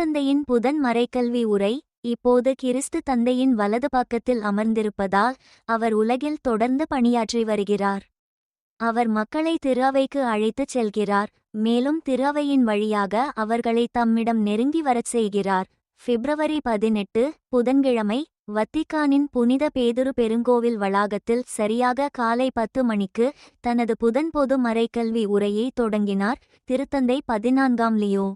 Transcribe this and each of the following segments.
திருத்தந்தையின் புதன் மறைக்கல்வி உரை. இப்போது கிறிஸ்து தந்தையின் வலது பக்கத்தில் அமர்ந்திருப்பதால் அவர் உலகில் தொடர்ந்து பணியாற்றி வருகிறார். அவர் மக்களை திரு அவைக்கு அழைத்துச் செல்கிறார், மேலும் திரு அவையின் வழியாக அவர்களை தம்மிடம் நெருங்கி வரச் செய்கிறார். பிப்ரவரி 18 புதன்கிழமை வத்திக்கானின் புனித பேதுரு பெருங்கோவில் வளாகத்தில் சரியாக காலை 10 மணிக்கு தனது புதன் பொது மறைக்கல்வி உரையை தொடங்கினார் திருத்தந்தை 14ஆம் லியோ.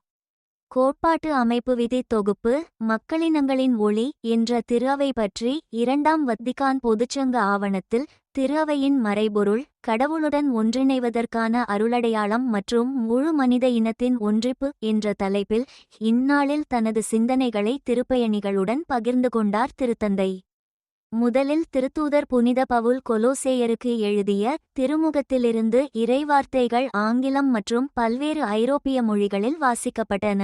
கோட்பாட்டு அமைப்பு விதி தொகுப்பு மக்களினங்களின் ஒளி என்ற திரு அவை பற்றி 2ஆம் வத்திக்கான் பொதுச்சங்க ஆவணத்தில் திரு அவையின் மறைபொருள், கடவுளுடன் ஒன்றிணைவதற்கான அருளடையாளம் மற்றும் முழு மனித இனத்தின் ஒன்றிப்பு என்ற தலைப்பில் இந்நாளில் தனது சிந்தனைகளை திருப்பயணிகளுடன் பகிர்ந்து கொண்டார் திருத்தந்தை. முதலில் திருத்தூதர் புனித பவுல் கொலோசேயருக்கு எழுதிய திருமுகத்திலிருந்து இறைவார்த்தைகள் ஆங்கிலம் மற்றும் பல்வேறு ஐரோப்பிய மொழிகளில் வாசிக்கப்பட்டன.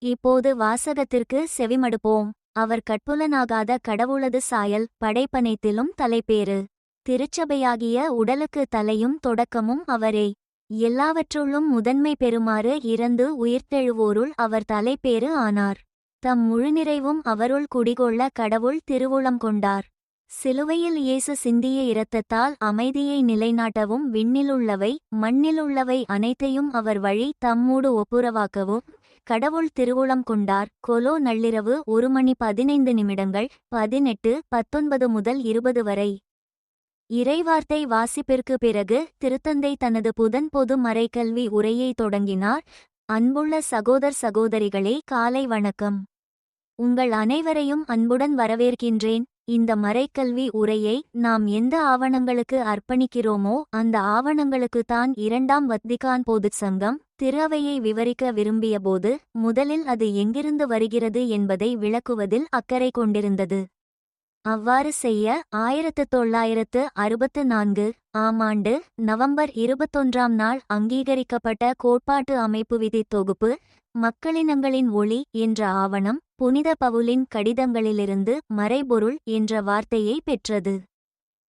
இப்போது வாசகத்திற்கு செவிமடுப்போம். அவர் கட்புலனாகாத கடவுளது சாயல், படைப்பனைத்திலும் தலைப்பேறு. திருச்சபையாகிய உடலுக்கு தலையும் தொடக்கமும் அவரே. எல்லாவற்றுள்ளும் முதன்மை பெறுமாறு இறந்து உயிர்த்தெழுவோருள் அவர் தலைப்பேறு ஆனார். தம் முழுநிறைவும் அவருள் குடிகொள்ள கடவுள் திருவுளம் கொண்டார். சிலுவையில் இயேசு சிந்திய இரத்தத்தால் அமைதியை நிலைநாட்டவும் விண்ணிலுள்ளவை மண்ணிலுள்ளவை அனைத்தையும் அவர் வழி தம்மூடு ஒப்புரவாக்கவும் கடவுள் திருவுளம் கொண்டார். கொலோ நள்ளிரவு 1:15 18:19 முதல் 20 வரை. இறைவார்த்தை வாசிப்பிற்கு பிறகு திருத்தந்தை தனது புதன் பொது மறைக்கல்வி உரையை தொடங்கினார். அன்புள்ள சகோதரிகளே, காலை வணக்கம். உங்கள் அனைவரையும் அன்புடன் வரவேற்கின்றேன். இந்த மறைக்கல்வி உரையை நாம் எந்த ஆவணங்களுக்கு அர்ப்பணிக்கிறோமோ அந்த ஆவணங்களுக்குத்தான் 2ஆம் வத்திக்கான் பொதுச் சங்கம் திரு அவையை விவரிக்க விரும்பியபோது முதலில் அது எங்கிருந்து வருகிறது என்பதை விளக்குவதில் அக்கறை கொண்டிருந்தது. அவ்வாறு செய்ய 1964 ஆம் ஆண்டு நவம்பர் 21ஆம் நாள் அங்கீகரிக்கப்பட்ட கோட்பாட்டு அமைப்பு விதி தொகுப்பு மக்களினங்களின் ஒளி என்ற ஆவணம் புனித பவுலின் கடிதங்களிலிருந்து மறைபொருள் என்ற வார்த்தையை பெற்றது.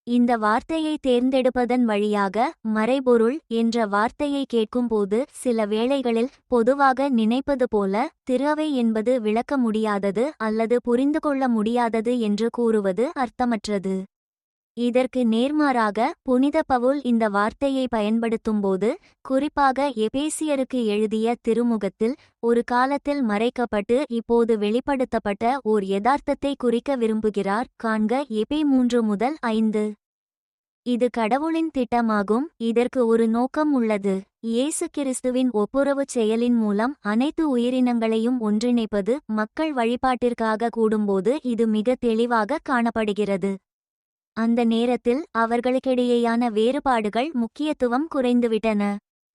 இந்த வார்த்தையை தேர்ந்தெடுப்பதன் வழியாக மறைபொருள் என்ற வார்த்தையை கேட்கும்போது சில வேளைகளில் பொதுவாக நினைப்பது போல திரு அவை என்பது விளக்க முடியாதது அல்லது புரிந்து கொள்ள முடியாதது என்று கூறுவது அர்த்தமற்றது. இதற்கு நேர்மாறாக புனித பவுல் இந்த வார்த்தையை பயன்படுத்தும்போது, குறிப்பாக எபேசியருக்கு எழுதிய திருமுகத்தில் ஒரு காலத்தில் மறைக்கப்பட்டு இப்போது வெளிப்படுத்தப்பட்ட ஓர் யதார்த்தத்தை குறிக்க விரும்புகிறார். காண்க எபே 3-5. இது கடவுளின் திட்டமாகும். இதற்கு ஒரு நோக்கம் உள்ளது. இயேசு கிறிஸ்துவின் ஒப்புரவுச் செயலின் மூலம் அனைத்து உயிரினங்களையும் ஒன்றிணைப்பது மக்கள் வழிபாட்டிற்காக கூடும்போது இது மிக தெளிவாக காணப்படுகிறது. அந்த நேரத்தில் அவர்களுக்கிடையேயான வேறுபாடுகள் முக்கியத்துவம் குறைந்துவிட்டன.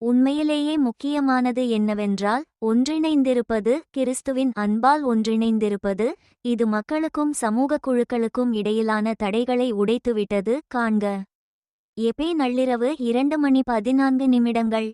உண்மையிலேயே முக்கியமானது என்னவென்றால் ஒன்றிணைந்திருப்பது, கிறிஸ்துவின் அன்பால் ஒன்றிணைந்திருப்பது. இது மக்களுக்கும் சமூக குழுக்களுக்கும் இடையிலான தடைகளை உடைத்துவிட்டது. காண்க எபே நள்ளிரவு 2:14.